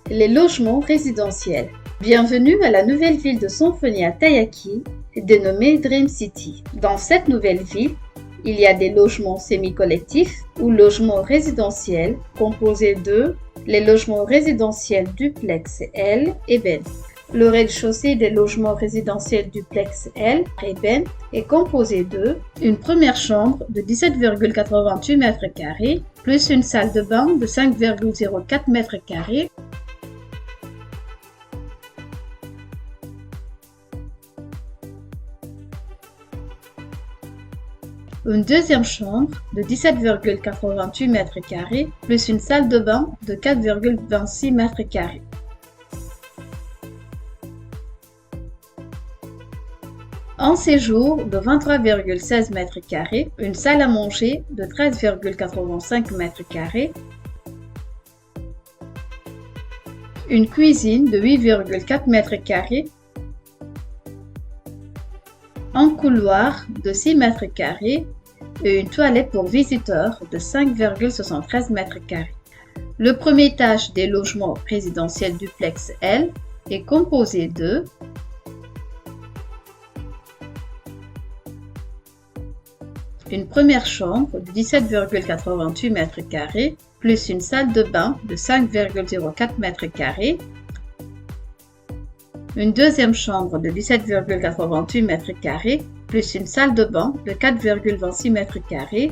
Les logements résidentiels. Bienvenue à la nouvelle ville de Symphony Taiyaki, dénommée Dream City. Dans cette nouvelle ville, il y a des logements semi-collectifs ou logements résidentiels composés de les logements résidentiels duplex L et Ben. Le rez-de-chaussée des logements résidentiels duplex L et Ben est composé de une première chambre de 17,88 m², plus une salle de bain de 5,04 m², une deuxième chambre de 17,88 m², plus une salle de bain de 4,26 m². Un séjour de 23,16 m², une salle à manger de 13,85 m², une cuisine de 8,4 m², un couloir de 6 m² et une toilette pour visiteurs de 5,73 m². Le premier étage des logements résidentiels duplex L est composé de une première chambre de 17,88 m², plus une salle de bain de 5,04 m², une deuxième chambre de 17,88 m², plus une salle de bain de 4,26 m²,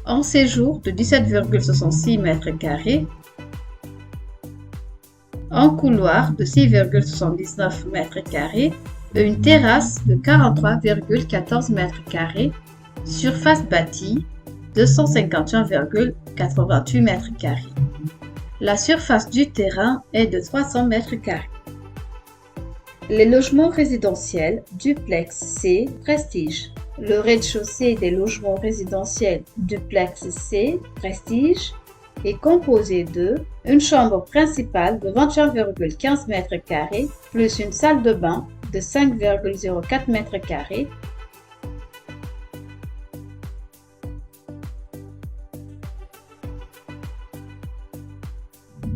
un séjour de 17,66 m², un couloir de 6,79 m², une terrasse de 43,14 m², surface bâtie 251,88 m². La surface du terrain est de 300 m². Les logements résidentiels duplex C Prestige. Le rez-de-chaussée des logements résidentiels duplex C Prestige est composé de une chambre principale de 21,15 m², plus une salle de bain de 5,04 m²,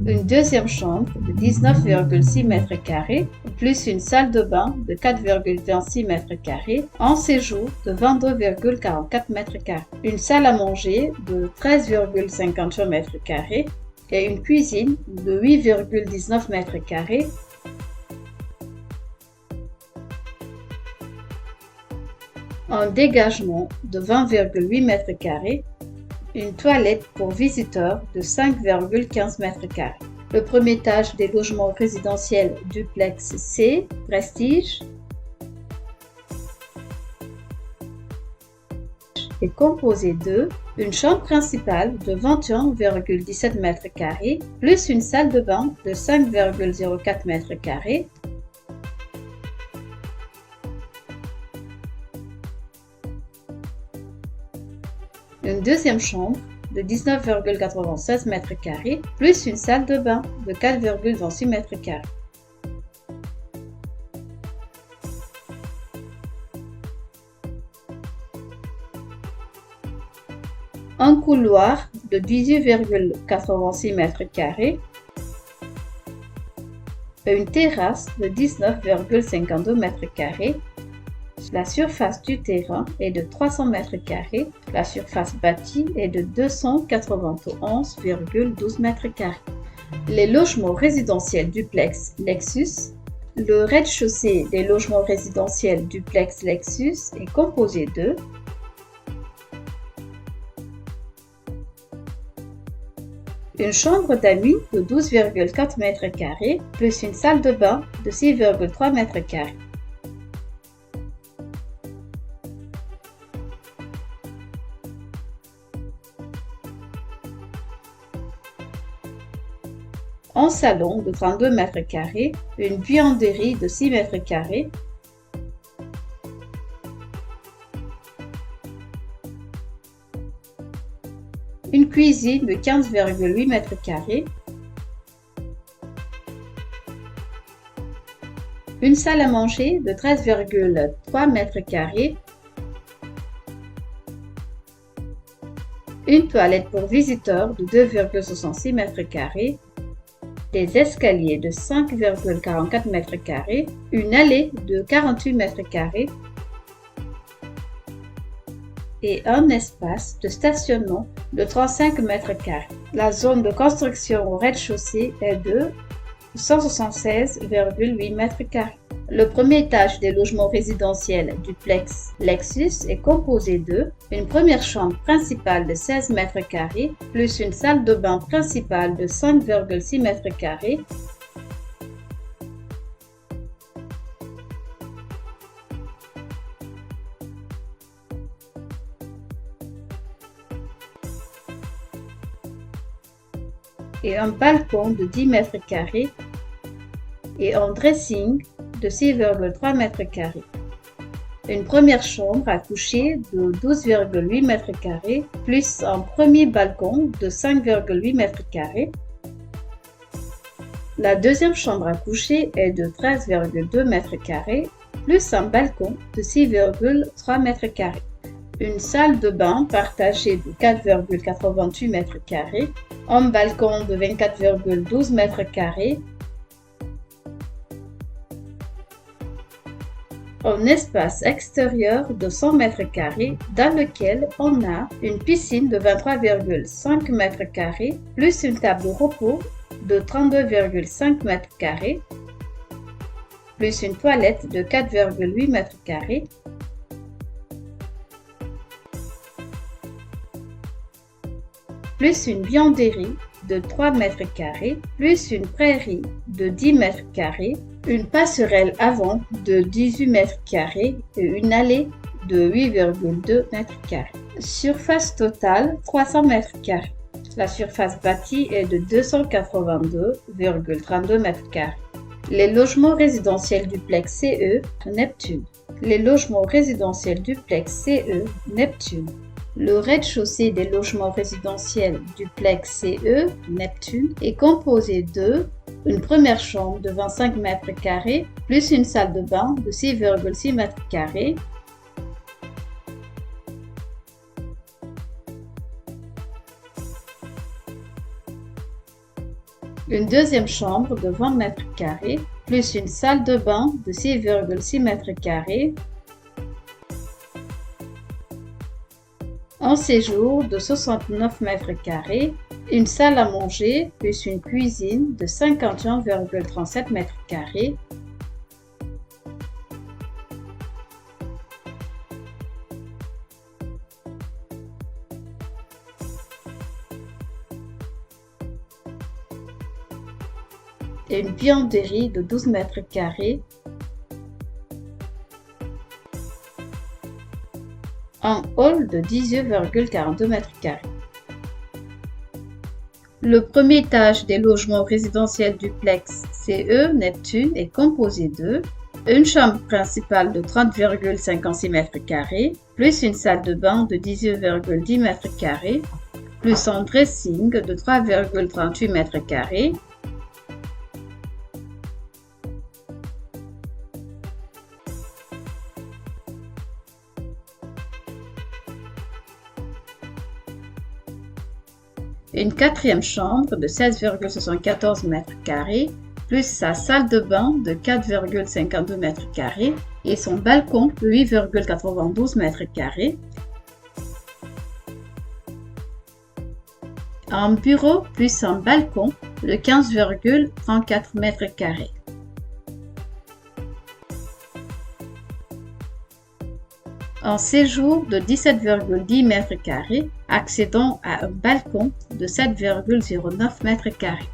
une deuxième chambre de 19,6 m², plus une salle de bain de 4,26 m², un séjour de 22,44 m², une salle à manger de 13,58 m² et une cuisine de 8,19 m², un dégagement de 20,8 m², une toilette pour visiteurs de 5,15 m². Le premier étage des logements résidentiels duplex C Prestige est composé de une chambre principale de 21,17 m², plus une salle de bain de 5,04 m², une deuxième chambre de 19,96 m², plus une salle de bain de 4,26 m². Un couloir de 18,86 m², une terrasse de 19,52 m². La surface du terrain est de 300 m², la surface bâtie est de 291,12 m². Les logements résidentiels duplex Lexus. Le rez-de-chaussée des logements résidentiels duplex Lexus est composé de une chambre d'amis de 12,4 m², plus une salle de bain de 6,3 m². Un salon de 32 m², une buanderie de 6 m², une cuisine de 15,8 m², une salle à manger de 13,3 mètres carrés, une toilette pour visiteurs de 2,66 mètres carrés, des escaliers de 5,44 mètres carrés, une allée de 48 mètres carrés et un espace de stationnement de 35 mètres carrés. La zone de construction au rez-de-chaussée est de 176,8 mètres carrés. Le premier étage des logements résidentiels duplex Lexus est composé de une première chambre principale de 16 mètres carrés plus une salle de bain principale de 5,6 mètres carrés, et un balcon de 10 mètres carrés et un dressing de 6,3 mètres carrés. Une première chambre à coucher de 12,8 mètres carrés plus un premier balcon de 5,8 mètres carrés. La deuxième chambre à coucher est de 13,2 mètres carrés plus un balcon de 6,3 mètres carrés. Une salle de bain partagée de 4,88 mètres carrés, un balcon de 24,12 mètres carrés, un espace extérieur de 100 mètres carrés dans lequel on a une piscine de 23,5 mètres carrés plus une table de repos de 32,5 mètres carrés plus une toilette de 4,8 mètres carrés plus une vianderie de 3 mètres carrés plus une prairie de 10 mètres carrés, une passerelle avant de 18 mètres carrés et une allée de 8,2 mètres carrés. Surface totale 300 mètres carrés. La surface bâtie est de 282,32 mètres carrés. Les logements résidentiels duplex CE Neptune. Les logements résidentiels duplex CE Neptune. Le rez-de-chaussée des logements résidentiels duplex CE Neptune est composé de une première chambre de 25 mètres carrés plus une salle de bain de 6,6 mètres carrés, une deuxième chambre de 20 mètres carrés plus une salle de bain de 6,6 mètres carrés, un séjour de 69 mètres carrés, une salle à manger plus une cuisine de 51,37 mètres carrés, et une vianderie de 12 mètres carrés, un hall de 18,42 mètres carrés. Le premier étage des logements résidentiels duplex CE Neptune est composé de une chambre principale de 30,56 mètres carrés, plus une salle de bain de 18,10 mètres carrés, plus un dressing de 3,38 mètres carrés, une quatrième chambre de 16,74 mètres carrés, plus sa salle de bain de 4,52 mètres carrés et son balcon de 8,92 mètres carrés, un bureau plus un balcon de 15,34 mètres carrés. Un séjour de 17,10 mètres carrés accédant à un balcon de 7,09 mètres carrés.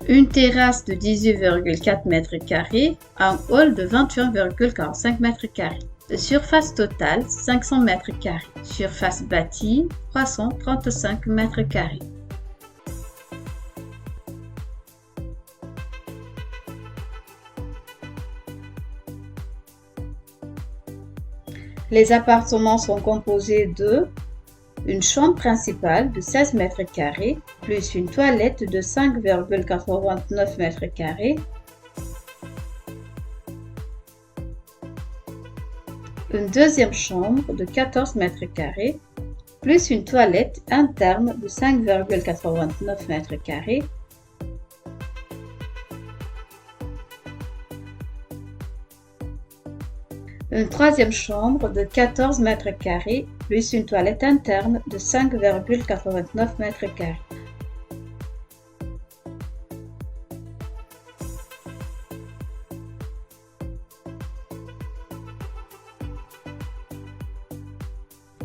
Une terrasse de 18,4 mètres carrés, un hall de 21,45 mètres carrés. Surface totale 500 mètres carrés. Surface bâtie 335 mètres carrés. Les appartements sont composés de une chambre principale de 16 mètres carrés plus une toilette de 5,89 mètres carrés, une deuxième chambre de 14 mètres carrés, plus une toilette interne de 5,89 mètres carrés, une troisième chambre de 14 mètres carrés, plus une toilette interne de 5,89 mètres carrés.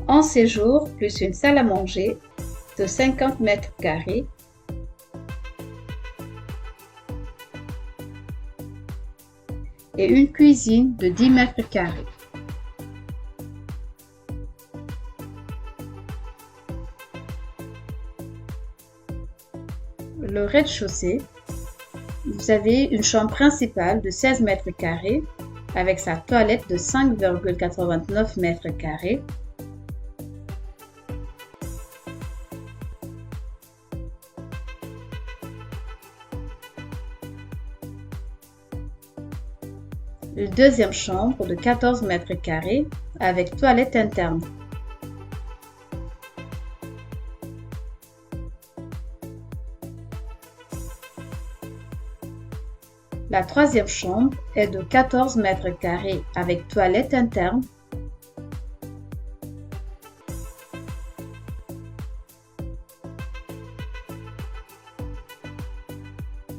En séjour, plus une salle à manger de 50 mètres carrés, et une cuisine de 10 mètres carrés. Le rez-de-chaussée, vous avez une chambre principale de 16 mètres carrés avec sa toilette de 5,89 mètres carrés, une deuxième chambre de 14 mètres carrés avec toilette interne. La troisième chambre est de 14 mètres carrés avec toilette interne.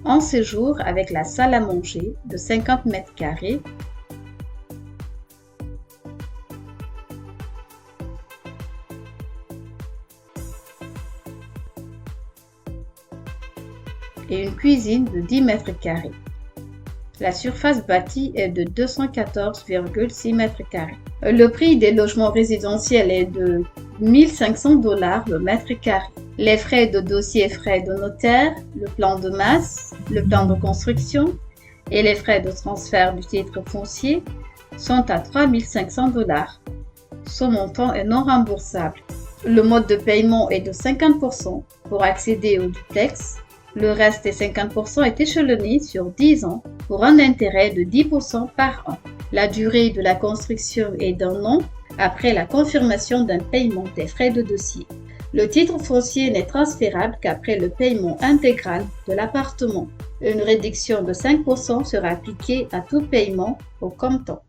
En séjour avec la salle à manger de 50 mètres carrés, et une cuisine de 10 mètres carrés. La surface bâtie est de 214,6 mètres carrés. Le prix des logements résidentiels est de 1 500 $ le mètre carré. Les frais de dossier, frais de notaire, le plan de masse, le plan de construction et les frais de transfert du titre foncier sont à 3 500 $. Ce montant est non remboursable. Le mode de paiement est de 50% pour accéder au duplex. Le reste des 50% est échelonné sur 10 ans pour un intérêt de 10% par an. La durée de la construction est d'1 an après la confirmation d'un paiement des frais de dossier. Le titre foncier n'est transférable qu'après le paiement intégral de l'appartement. Une réduction de 5% sera appliquée à tout paiement au comptant.